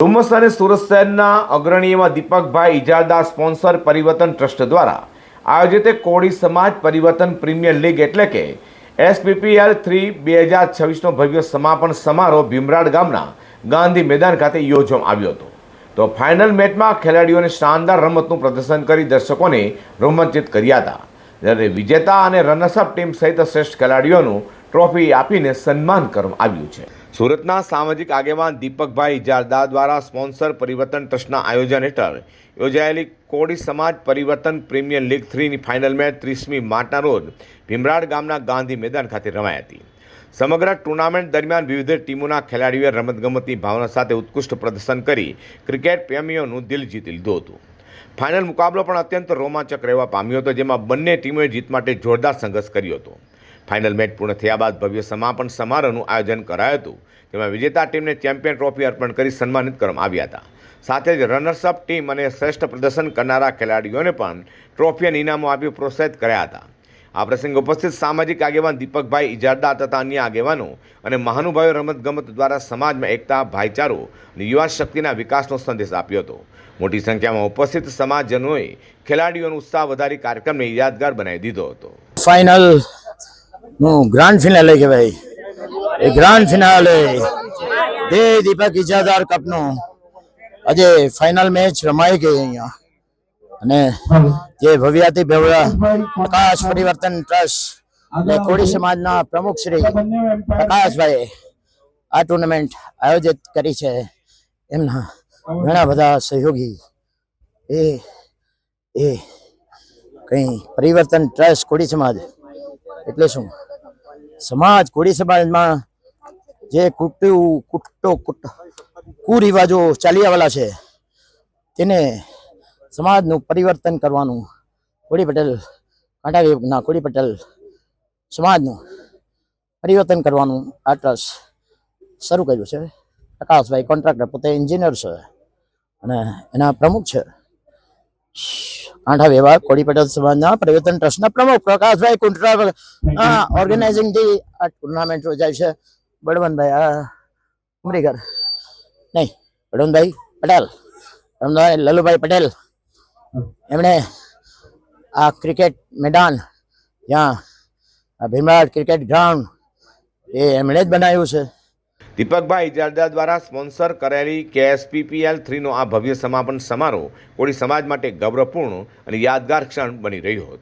ડુમસ અને સુરત શહેરના અગ્રણીમાં દીપકભાઈ ઇજારદાર સ્પોન્સર પરિવર્તન ટ્રસ્ટ દ્વારા આયોજિત કોળી સમાજ પરિવર્તન પ્રીમિયર લીગ એટલે કે SPPL 3 2026નો ભવ્ય સમાપન સમારોહ ભીમરાડ ગામના ગાંધી મેદાન ખાતે યોજવામાં આવ્યો હતો। તો ફાઇનલ મેચમાં ખેલાડીઓને શાનદાર રમતનું પ્રદર્શન કરી દર્શકોને રોમાંચિત કર્યા હતા, જ્યારે વિજેતા અને રનર્સઅપ ટીમ સહિત શ્રેષ્ઠ ખેલાડીઓનું ટ્રોફી આપીને સન્માન કરવામાં આવ્યું છે। સુરતના સામાજિક આગેવાન દીપકભાઈ ઇજારદાર દ્વારા સ્પોન્સર પરિવર્તન ટ્રસ્ટના આયોજન હેઠળ યોજાયેલી કોળી સમાજ પરિવર્તન પ્રીમિયર લીગ 3ની ફાઇનલ મેચ 30મી માર્ચના રોજ ભીમરાડ ગામના ગાંધી મેદાન ખાતે રમાઈ હતી। સમગ્ર ટુર્નામેન્ટ દરમિયાન વિવિધ ટીમોના ખેલાડીઓએ રમતગમતની ભાવના સાથે ઉત્કૃષ્ટ પ્રદર્શન કરી ક્રિકેટ પ્રેમીઓનું દિલ જીતી લીધું હતું। ફાઇનલ મુકાબલો પણ અત્યંત રોમાંચક રહેવા પામ્યો હતો, જેમાં બંને ટીમોએ જીત માટે જોરદાર સંઘર્ષ કર્યો હતો। ફાઇનલ મેચ પૂર્ણ થયા બાદ ભવ્ય સમાપન સમારોહનું આયોજન કરાયું હતું, જેમાં વિજેતા ટીમને ચેમ્પિયન ટ્રોફી અર્પણ કરી સન્માનિત કરવામાં આવ્યા હતા। સાથે જ રનર્સઅપ ટીમ અને શ્રેષ્ઠ પ્રદર્શન કરનારા ખેલાડીઓને પણ ટ્રોફી અને ઇનામો આપી પ્રોત્સાહિત કર્યા હતા। આ પ્રસંગે ઉપસ્થિત સામાજિક આગેવાન દીપકભાઈ ઇજારદાર તથા અન્ય આગેવાનો અને મહાનુભાવો રમતગમત દ્વારા સમાજમાં એકતા, ભાઈચારો અને યુવા શક્તિના વિકાસનો સંદેશ આપ્યો હતો। મોટી સંખ્યામાં ઉપસ્થિત સમાજજનોએ ખેલાડીઓનો ઉત્સાહ વધારી કાર્યક્રમને યાદગાર બનાવી દીધો હતો। ફાઇનલ નું ગ્રાન્ડ ફિનાલે કહેવાય, એ ગ્રાન્ડ ફિનાલે બે દીપક ઇજારદાર કપનું આજે ફાઇનલ મેચ રમાઈ ગઈ અહીંયા, અને જે ભવ્યાથી ભવ્ય પ્રકાશ પરિવર્તન ટ્રસ્ટ અને કોળી સમાજના પ્રમુખ શ્રી પ્રકાશભાઈ આ ટુર્નામેન્ટ આયોજિત કરી છે। એમના ઘણા બધા સહયોગી એ કંઈ પરિવર્તન ટ્રસ્ટ કોળી સમાજ એટલે શું, સમાજ કોળી સમાજમાં જે કુરિવાજો ચાલી આવેલા છે તેને સમાજનું પરિવર્તન કરવાનું, કોળી પટેલ કાંઠા વિભાગના કોળી પટેલ સમાજનું પરિવર્તન કરવાનું આ ટ્રસ્ટ શરૂ કર્યું છે। પ્રકાશભાઈ કોન્ટ્રાક્ટર પોતે એન્જિનિયર છે અને એના પ્રમુખ છે કાંઠા વિભાગ કોળી પટેલ સમાજના પરિવર્તન ટ્રસ્ટના પ્રમુખ પ્રકાશભાઈ કોન્ટ્રાક્ટર ઓર્ગેનાઇઝિંગ થી આ ટુર્નામેન્ટ યોજાય છે। બળવંતભાઈ ઉમરીગર નહીં બળવંતભાઈ પટેલ, લલુભાઈ પટેલ, એમણે આ ક્રિકેટ મેદાન જ્યાં ભીમરાડ ક્રિકેટ ગ્રાઉન્ડ એ એમણે જ બનાવ્યું છે। દીપકભાઈ ઇજારદાર દ્વારા સ્પોન્સર કરાયેલી SPPL 3નો આ ભવ્ય સમાપન સમારોહ કોળી સમાજ માટે ગૌરવપૂર્ણ અને યાદગાર ક્ષણ બની રહ્યો હતો।